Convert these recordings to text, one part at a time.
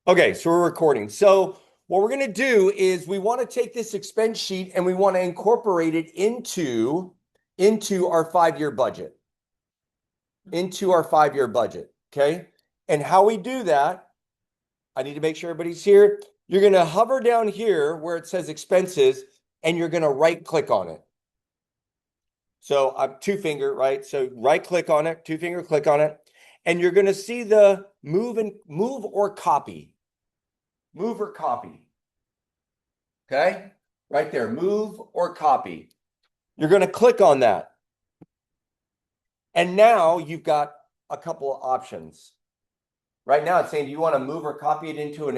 Okay, so we're recording. So what we're going to do is we want to take this expense sheet and we want to incorporate it into our 5-year budget. Okay? And how we do that, I need to make sure everybody's here. You're going to hover down here where it says expenses and you're going to right click on it. So I'm two finger, right? So right click on it, two finger click on it, and you're going to see the move or copy. Move or copy. Okay, right there, move or copy. You're going to click on that. And now you've got a couple of options. Right now it's saying, do you want to move or copy it into the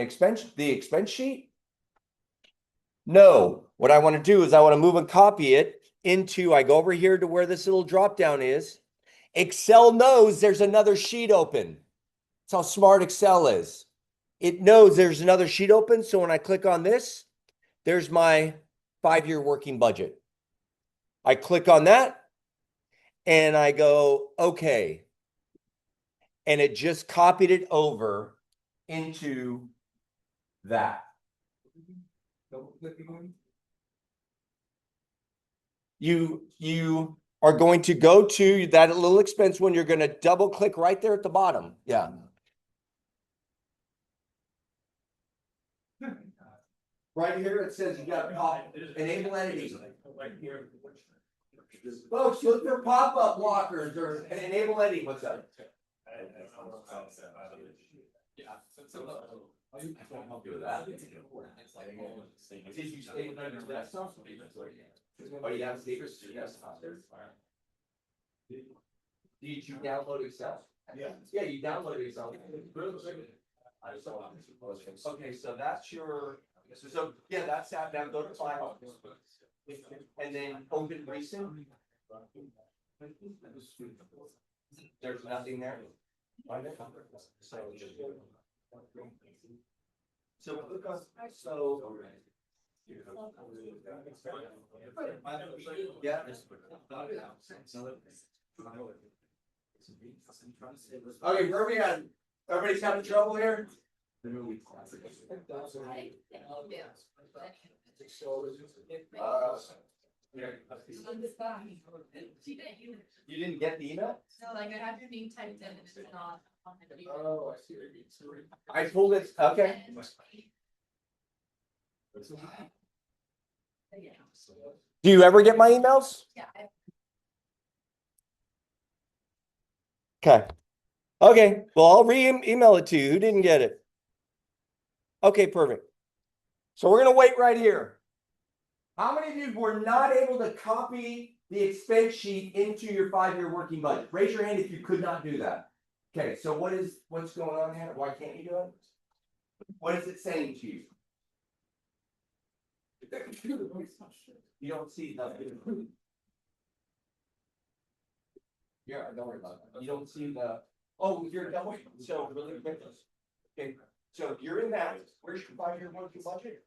expense sheet? No, what I want to do is I want to move and copy it into, I go over here to where this little drop down is. Excel knows there's another sheet open. That's how smart Excel is. It knows there's another sheet open. So when I click on this, there's my 5-year working budget. I click on that and I go, okay. And it just copied it over into that. You are going to go to that little expense one. You're going to double click right there at the bottom. Yeah. Right here, it says you got enable entities. Folks, look for pop-up blockers or an enable entity. What's up? I can help you with that. Did you stay with your desktop? Oh, you have stickers to your desktop. Did you download Excel? Yeah. Yeah, you downloaded Excel. Okay, so that's your. So yeah, that's that. Now go to file. And then open recent. There's nothing there. So click on yeah. Okay, where are we at? Everybody's having trouble here? You didn't get the email? No, like I have your name typed in and it's not on the email. Oh, I see what you mean. I told it, okay. Do you ever get my emails? Yeah. Okay. Okay, well, I'll email it to you. Who didn't get it? Okay, perfect. So we're going to wait right here. How many of you were not able to copy the expense sheet into your 5-year working budget? Raise your hand if you could not do that. Okay, so what's going on here? Why can't you do it? What is it saying to you? You don't see nothing. Yeah, don't worry about it. You don't see the. Oh, you're done. So really quick. Okay, so you're in that. Where's your 5-year working budget?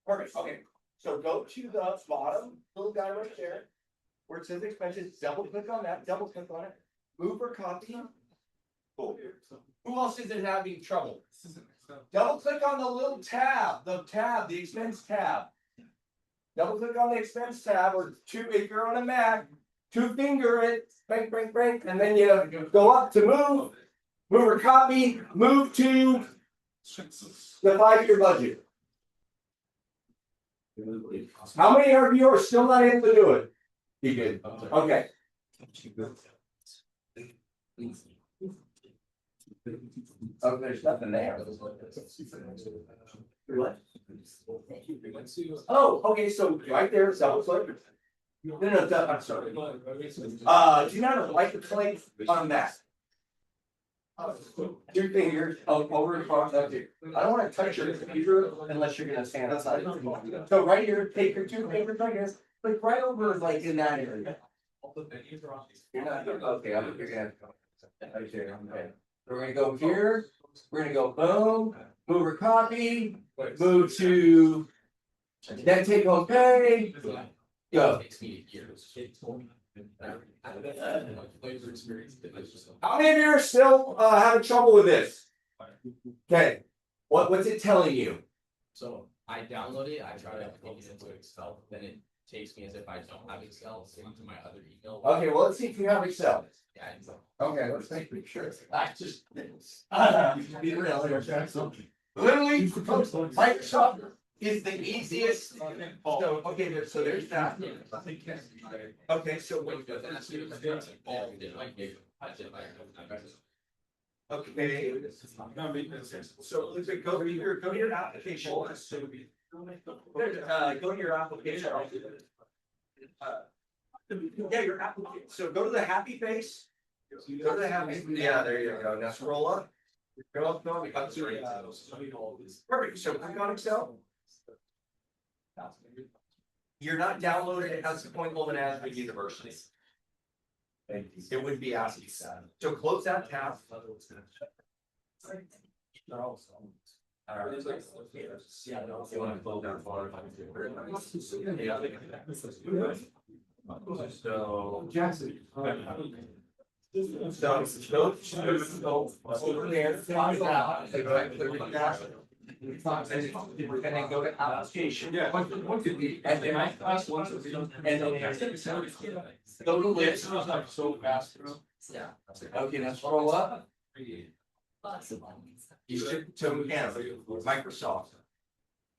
Perfect. Okay, so go to the bottom little guy right there, where it says expenses. Double click on that. Double click on it. Move or copy. Cool. Who else isn't having trouble? Double click on the little tab. The expense tab. Double click on the expense tab, or if you're on a Mac, two finger it, bang, bang, bang, and then you go up to move or copy, move to the 5-year budget. How many of you are still not able to do it? You did. Okay. Oh, there's nothing there. What? Oh, okay, so right there, double click. No, I'm sorry. Do you not like the plate on that? Two fingers over across. I don't want to touch your computer unless you're gonna stand outside. So right here, take your two fingers right here, like right over, like in that area. You're not okay. I'm gonna. Okay. We're gonna go here. We're gonna go boom, move or copy, move to. Then take OK. Go. How many of you are still having trouble with this? Okay, what's it telling you? So I download it, I try to plug it into Excel, then it takes me as if I don't have Excel, it's into my other email. Okay, well, let's see if you have Excel. Yeah, it's like, Okay, let's make sure. I just. Be real here. Literally, Microsoft is the easiest. So, okay, so there's that. Okay, so When what? you go to that, all did like, I did like. Okay. So let's go to your application. Go to your application. Yeah, your application. So go to the happy face. Go to the happy. Yeah, there you go. Now scroll up. Go up. Perfect. So click on Excel. You're not downloading it as the Point Loma Management University. It would be asking that. So close that tab. So Jackson. So over there. And then go to application. Yeah. And then I class once. And then. Go to list. So fast. Yeah. Okay, now scroll up. You should, so again, Microsoft.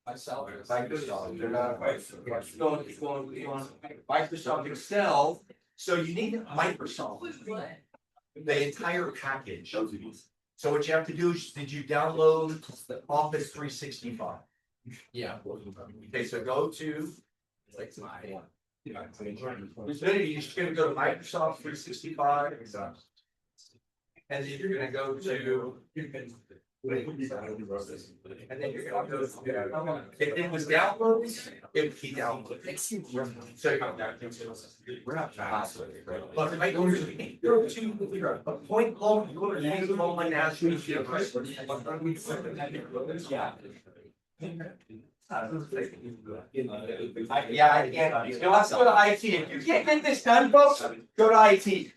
Microsoft, they're not quite. It's going, Microsoft Excel, so you need Microsoft, the entire package. So what you have to do is, did you download the Office 365? Yeah. Okay, so go to. Like my. You're just gonna go to Microsoft 365. And then you're gonna go to. And then you're gonna go to. If it was downloads, it would be downloaded. So. We're not fast. But I go to a Point Loma National University. Yeah. Yeah, I can't. No, let's go to IT. If you can't get this done, folks, go to IT.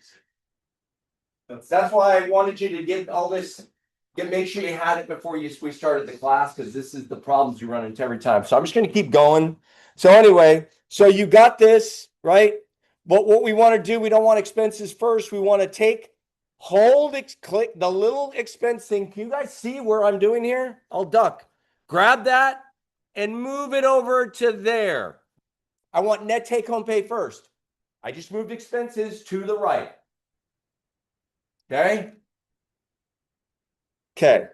That's why I wanted you to get all this, make sure you had it before we started the class, because this is the problems you run into every time. So I'm just gonna keep going. So anyway, so you got this, right? But what we want to do, we don't want expenses first. We want to click the little expense thing. Can you guys see where I'm doing here? I'll duck. Grab that and move it over to there. I want net take home pay first. I just moved expenses to the right. Okay. Okay.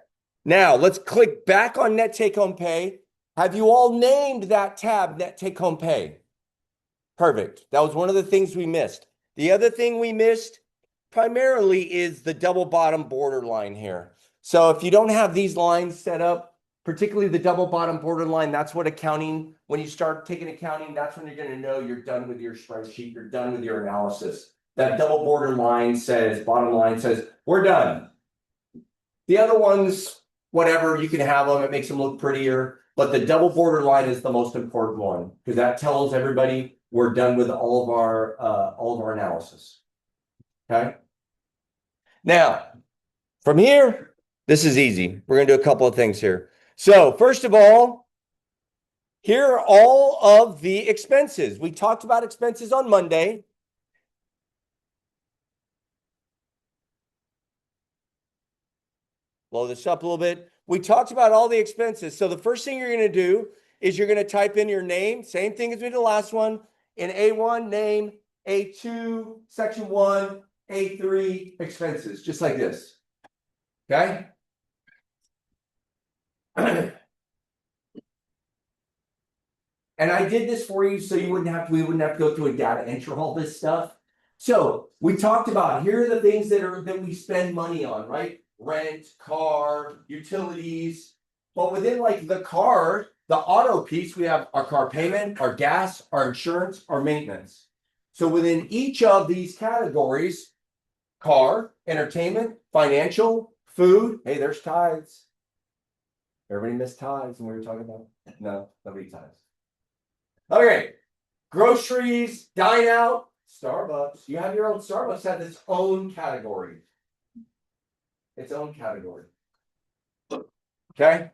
Now let's click back on net take home pay. Have you all named that tab net take home pay? Perfect. That was one of the things we missed. The other thing we missed primarily is the double bottom border line here. So if you don't have these lines set up, particularly the double bottom border line, that's what accounting, when you start taking accounting, that's when you're going to know you're done with your spreadsheet, you're done with your analysis. That double border line says, bottom line says, we're done. The other ones, whatever, you can have them, it makes them look prettier, but the double border line is the most important one, because that tells everybody we're done with all of our analysis. Okay. Now, from here, this is easy. We're going to do a couple of things here. So first of all, here are all of the expenses. We talked about expenses on Monday. Blow this up a little bit. We talked about all the expenses. So the first thing you're going to do is you're going to type in your name. Same thing as we did the last one. In A1, name, A2, section 1, A3, expenses, just like this. Okay? And I did this for you so we wouldn't have to go through a data entry, all this stuff. So we talked about, here are the things that we spend money on, right? Rent, car, utilities. But within like the car, the auto piece, we have our car payment, our gas, our insurance, our maintenance. So within each of these categories, car, entertainment, financial, food. Hey, there's tithes. Everybody missed tithes when we were talking about? No, nobody tithes. Okay, groceries, dine out, Starbucks. You have your own Starbucks has its own category. Its own category. Okay?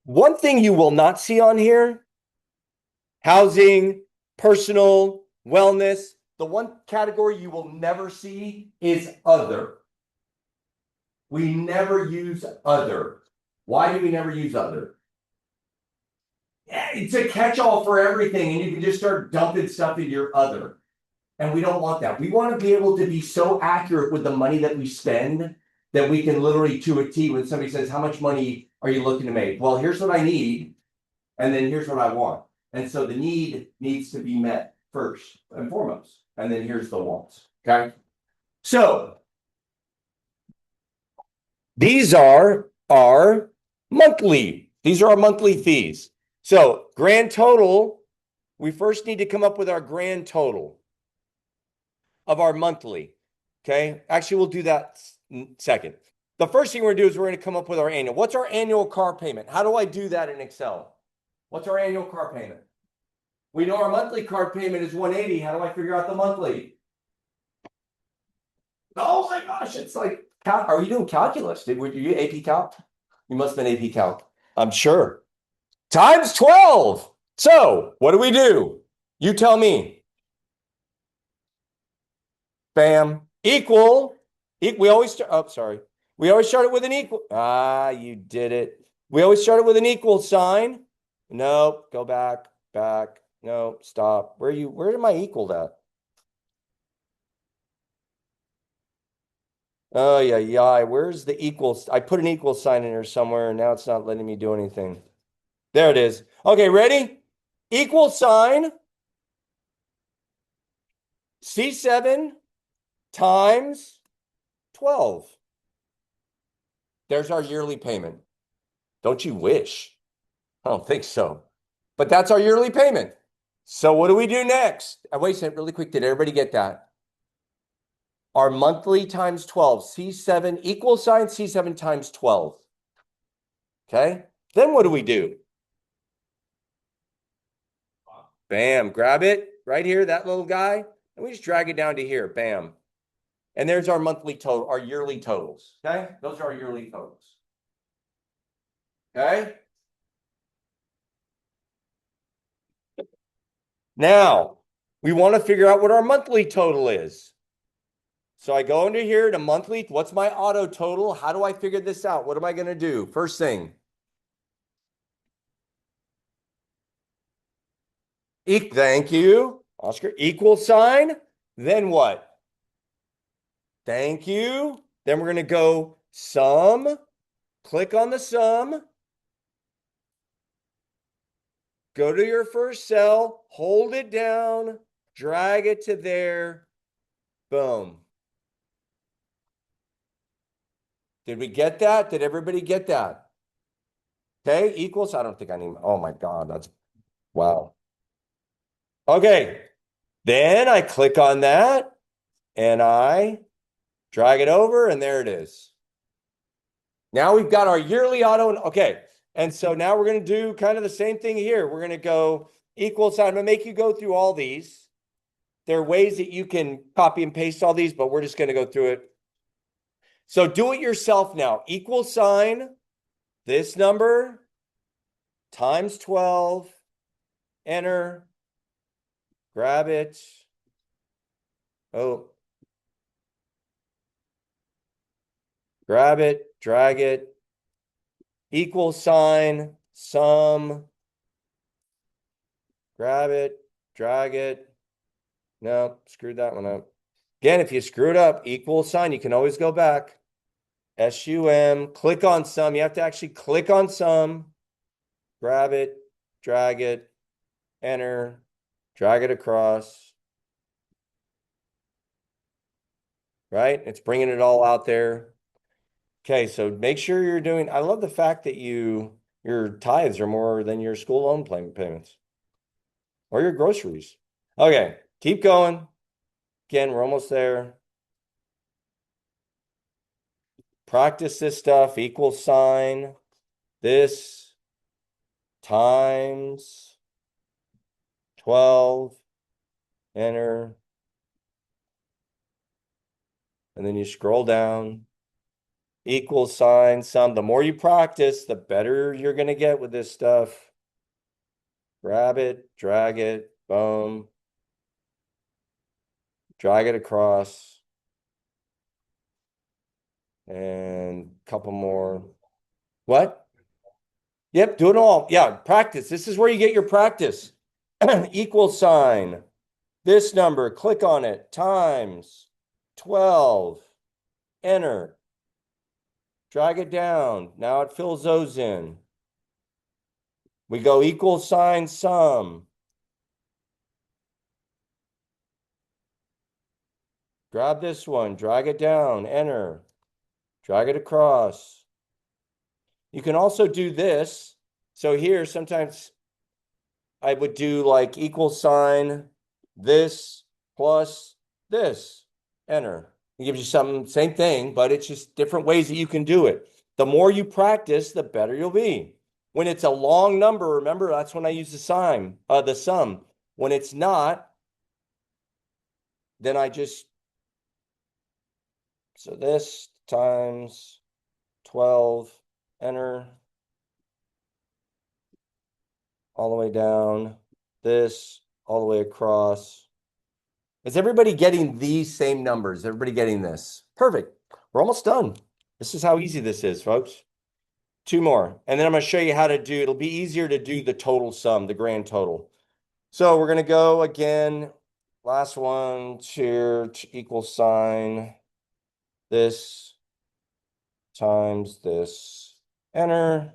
One thing you will not see on here, housing, personal, wellness. The one category you will never see is other. We never use other. Why do we never use other? Yeah, it's a catch-all for everything, and you can just start dumping stuff in your other. And we don't want that. We want to be able to be so accurate with the money that we spend that we can literally to a T when somebody says, how much money are you looking to make? Well, here's what I need, and then here's what I want. And so the need needs to be met first and foremost. And then here's the wants. Okay. So these are our monthly. These are our monthly fees. So grand total, we first need to come up with our grand total of our monthly. Okay. Actually, we'll do that second. The first thing we're gonna do is we're gonna come up with our annual. What's our annual car payment? How do I do that in Excel? What's our annual car payment? We know our monthly car payment is 180. How do I figure out the monthly? Oh my gosh, it's like, are you doing calculus? Were you AP Calc? You must have been AP Calc. I'm sure. Times 12. So what do? You tell me. Bam. Equal. We always start. Oh, sorry. We always start it with an equal. Ah, you did it. We always start it with an equal sign. Nope. Go back. Back. No, stop. Where am I equaled at? Oh, yeah. Where's the equals? I put an equal sign in here somewhere, and now it's not letting me do anything. There it is. Okay, ready? Equal sign. C7 times 12. There's our yearly payment. Don't you wish? I don't think so. But that's our yearly payment. So what do we do next? Wait a second, really quick. Did everybody get that? Our monthly times 12. C7 equal sign C7 times 12. Okay. Then what do? Bam. Grab it right here, that little guy. And we just drag it down to here. Bam. And there's our monthly total, our yearly totals. Okay. Those are our yearly totals. Okay. Now, we want to figure out what our monthly total is. So I go into here to monthly. What's my auto total? How do I figure this out? What am I going to do? First thing. Thank you, Oscar. Equal sign. Then what? Thank you. Then we're going to go sum. Click on the sum. Go to your first cell. Hold it down. Drag it to there. Boom. Did we get that? Did everybody get that? Okay, equals. I don't think I need. Oh my God, that's wow. Okay, then I click on that and I drag it over, and there it is. Now we've got our yearly auto. Okay, and so now we're going to do kind of the same thing here. We're going to go equal sign. I'm going to make you go through all these. There are ways that you can copy and paste all these, but we're just going to go through it. So do it yourself now. Equal sign, this number times 12, enter, grab it. Oh, grab it, drag it, equal sign, sum, grab it, drag it. No, screwed that one up. Again, if you screw it up, equal sign, you can always go back. SUM, click on sum. You have to actually click on sum, grab it, drag it, enter, drag it across. Right? It's bringing it all out there. Okay, so make sure you're doing, I love the fact that your tithes are more than your school loan payments or your groceries. Okay, keep going. Again, we're almost there. Practice this stuff, equal sign, this times 12, enter. And then you scroll down. equal sign sum. The more you practice, the better you're going to get with this stuff. Grab it, drag it, boom. Drag it across. And a couple more. What? Yep, do it all. Yeah, practice. This is where you get your practice. Equal sign. This number, click on it, times 12. Enter. Drag it down. Now it fills those in. We go equal sign sum. Grab this one, drag it down, enter. Drag it across. You can also do this. So here, sometimes I would do like equal sign this plus this, enter. It gives you something, same thing, but it's just different ways that you can do it. The more you practice, the better you'll be. When it's a long number, remember, that's when I use the sum. When it's not, then I just, so this times 12, enter. All the way down, this, all the way across. Is everybody getting these same numbers? Everybody getting this? Perfect. We're almost done. This is how easy this is, folks. 2 more. And then I'm going to show you how to do, it'll be easier to do the total sum, the grand total. So we're going to go again. Last one here, equal sign this times this. Enter.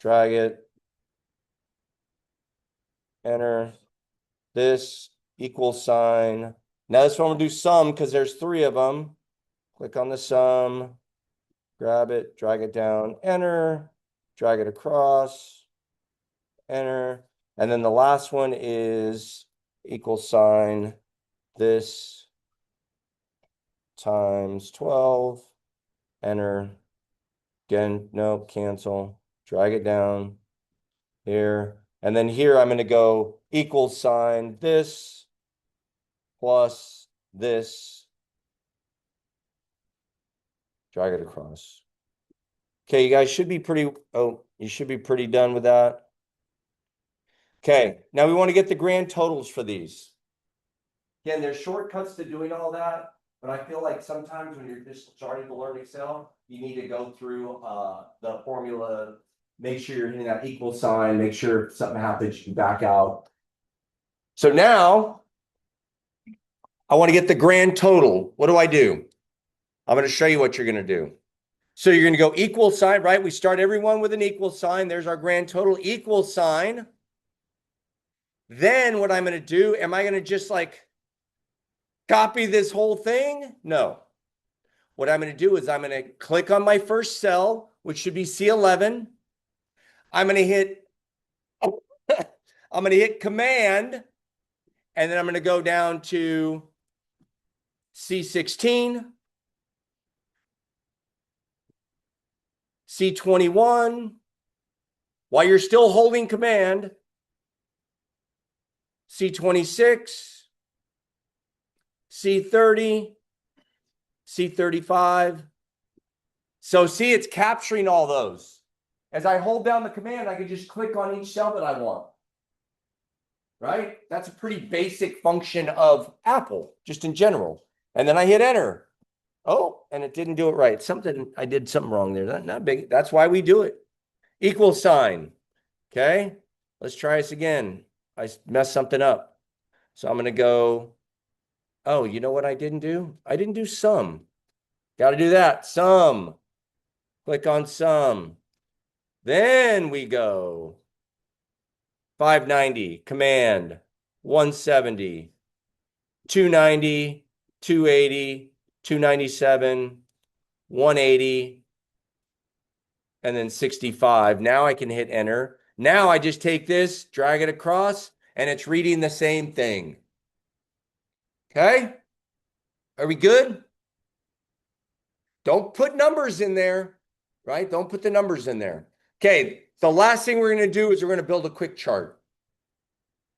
Drag it. Enter. This equal sign. Now this one we'll do sum because there's 3 of them. Click on the sum. Grab it, drag it down, enter, drag it across, enter. And then the last one is equal sign this times 12, enter. Again, no, cancel, drag it down here. And then here I'm going to go equal sign this plus this. Drag it across. Okay, you guys should be pretty, you should be pretty done with that. Okay, now we want to get the grand totals for these. Again, there's shortcuts to doing all that, but I feel like sometimes when you're just starting to learn Excel, you need to go through the formula, make sure you're hitting that equal sign, make sure if something happens, you can back out. So now, I want to get the grand total. What do? I'm going to show you what you're going to do. So you're going to go equal sign, right? We start everyone with an equal sign. There's our grand total, equal sign. Then what I'm going to do, am I going to just like copy this whole thing? No. What I'm going to do is I'm going to click on my first cell, which should be C11. I'm going to hit command, and then I'm going to go down to C16. C21, while you're still holding command, C26, C30, C35. So see, it's capturing all those. As I hold down the command, I can just click on each cell that I want. Right? That's a pretty basic function of Apple, just in general. And then I hit enter. Oh, and it didn't do it right. I did something wrong there. Not big. That's why we do it. Equal sign. Okay. Let's try this again. I messed something up. So I'm going to go. Oh, you know what I didn't do? I didn't do sum. Got to do that. Sum. Click on sum. Then we go 590, command 170, 290, 280, 297, 180, and then 65. Now I can hit enter. Now I just take this, drag it across, and it's reading the same thing. Okay? Are we good? Don't put numbers in there, right? Don't put the numbers in there. Okay, the last thing we're going to do is we're going to build a quick chart.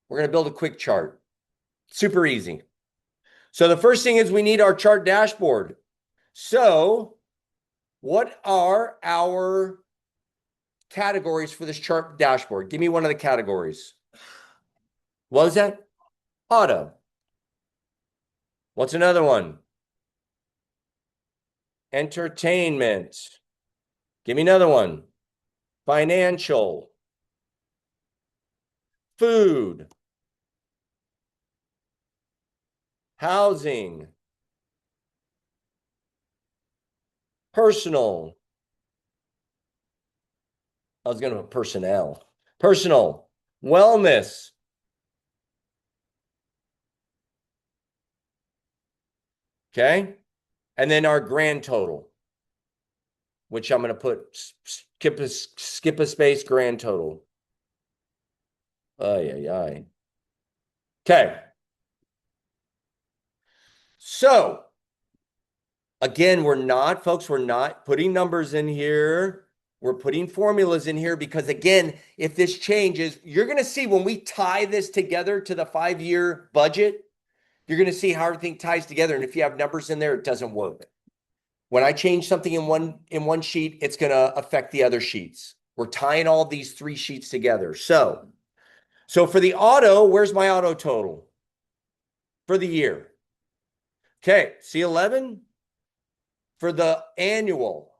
We're going to build a quick chart. Super easy. So the first thing is we need our chart dashboard. So What are our categories for this chart dashboard? Give me one of the categories. What was that? Auto. What's another one? Entertainment. Give me another one. Financial. Food. Housing. Personal. I was going to put personnel. Personal. Wellness. Okay. And then our grand total, which I'm going to put skip a space grand total. Ay, ay, ay. Okay. So again, we're not putting numbers in here. We're putting formulas in here because again, if this changes, you're going to see when we tie this together to the 5-year budget, you're going to see how everything ties together. And if you have numbers in there, it doesn't work. When I change something in one sheet, it's going to affect the other sheets. We're tying all these 3 sheets together. So for the auto, where's my auto total for the year? Okay, C11 for the annual.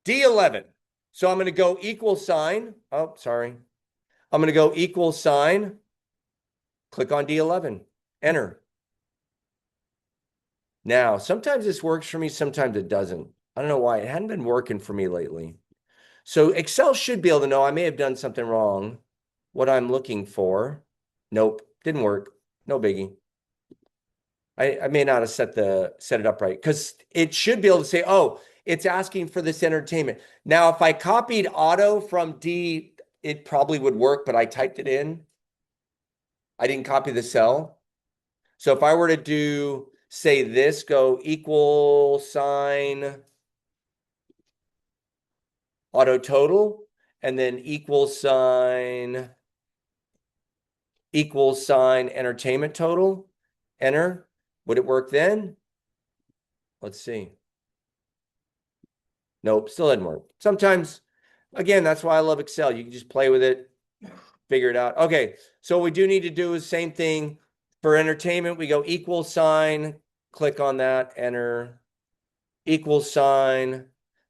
D11. So I'm going to go equal sign. Oh, sorry. I'm going to go equal sign. Click on D11. Enter. Now, sometimes this works for me, sometimes it doesn't. I don't know why. It hadn't been working for me lately. So Excel should be able to know I may have done something wrong. What I'm looking for. Nope, didn't work. No biggie. I may not have set it up right because it should be able to say, oh, it's asking for this entertainment. Now, if I copied auto from D, it probably would work, but I typed it in. I didn't copy the cell. So if I were to do, say this, go equal sign auto total, and then equal sign entertainment total, enter. Would it work then? Let's see. Nope, still didn't work. Sometimes, again, that's why I love Excel. You can just play with it, figure it out. Okay, so what we do need to do is same thing. For entertainment, we go equal sign, click on that, enter. Equal sign.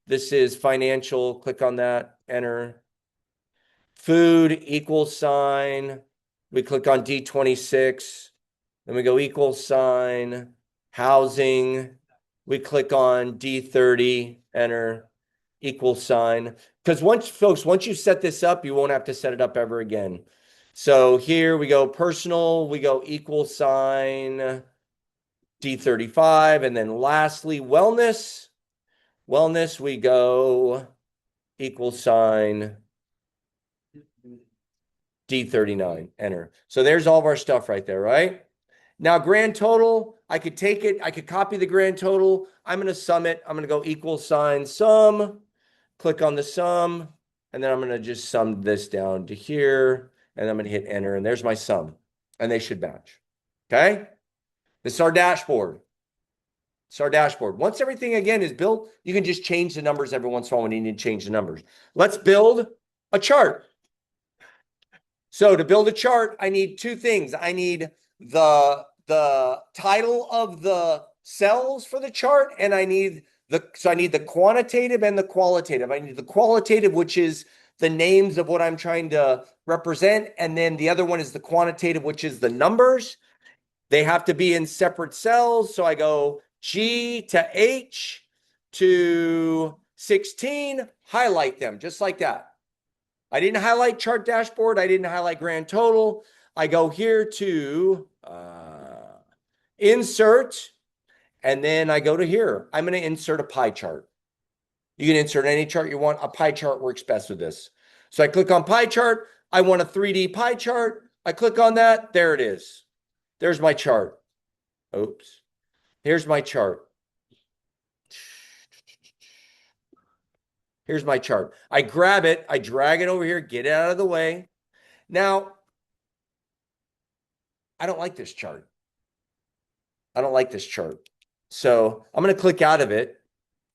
This is financial, click on that, enter. Food, equal sign. We click on D26. Then we go equal sign. Housing. We click on D30, enter, equal sign. Because once you set this up, you won't have to set it up ever again. So here we go personal, we go equal sign D35, and then lastly, wellness. Wellness, we go equal sign D39, enter. So there's all of our stuff right there, right? Now, grand total, I could take it, I could copy the grand total. I'm going to sum it. I'm going to go equal sign sum, click on the sum, and then I'm going to just sum this down to here, and I'm going to hit enter, and there's my sum, and they should match. Okay? This is our dashboard. It's our dashboard. Once everything, again, is built, you can just change the numbers every once in a while when you need to change the numbers. Let's build a chart. So to build a chart, I need 2 things. I need the title of the cells for the chart, and I need the quantitative and the qualitative. I need the qualitative, which is the names of what I'm trying to represent, and then the other one is the quantitative, which is the numbers. They have to be in separate cells, so I go G to H to 16, highlight them just like that. I didn't highlight chart dashboard. I didn't highlight grand total. I go here to insert, and then I go to here. I'm going to insert a pie chart. You can insert any chart you want. A pie chart works best with this. So I click on pie chart. I want a 3D pie chart. I click on that. There it is. There's my chart. Oops. Here's my chart. Here's my chart. I grab it. I drag it over here, get it out of the way. Now, I don't like this chart. I don't like this chart. So I'm going to click out of it.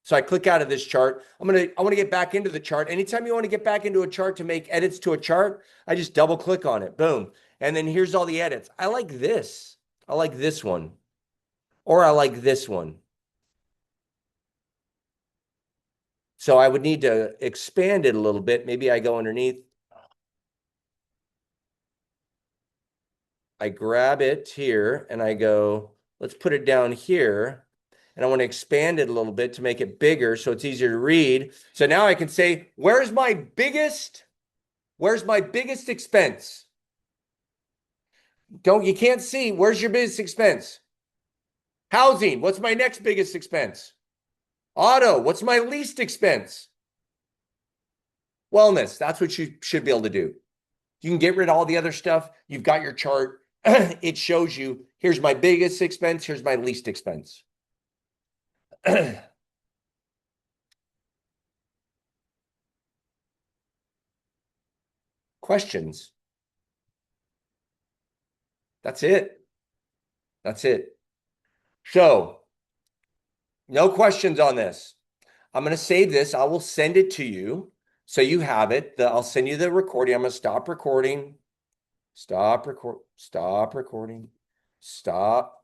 So I click out of this chart. I want to get back into the chart. Anytime you want to get back into a chart to make edits to a chart, I just double click on it. Boom. And then here's all the edits. I like this. I like this one. Or I like this one. So I would need to expand it a little bit. Maybe I go underneath. I grab it here and I go, let's put it down here. And I want to expand it a little bit to make it bigger so it's easier to read. So now I can say, where's my biggest expense? You can't see, where's your biggest expense? Housing, what's my next biggest expense? Auto, what's my least expense? Wellness, that's what you should be able to do. You can get rid of all the other stuff. You've got your chart. It shows you, here's my biggest expense, here's my least expense. Questions? That's it. That's it. So, no questions on this. I'm going to save this. I will send it to you so you have it. I'll send you the recording. I'm going to stop recording. Stop recording. Stop recording. Stop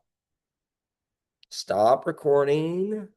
recording. Stop recording.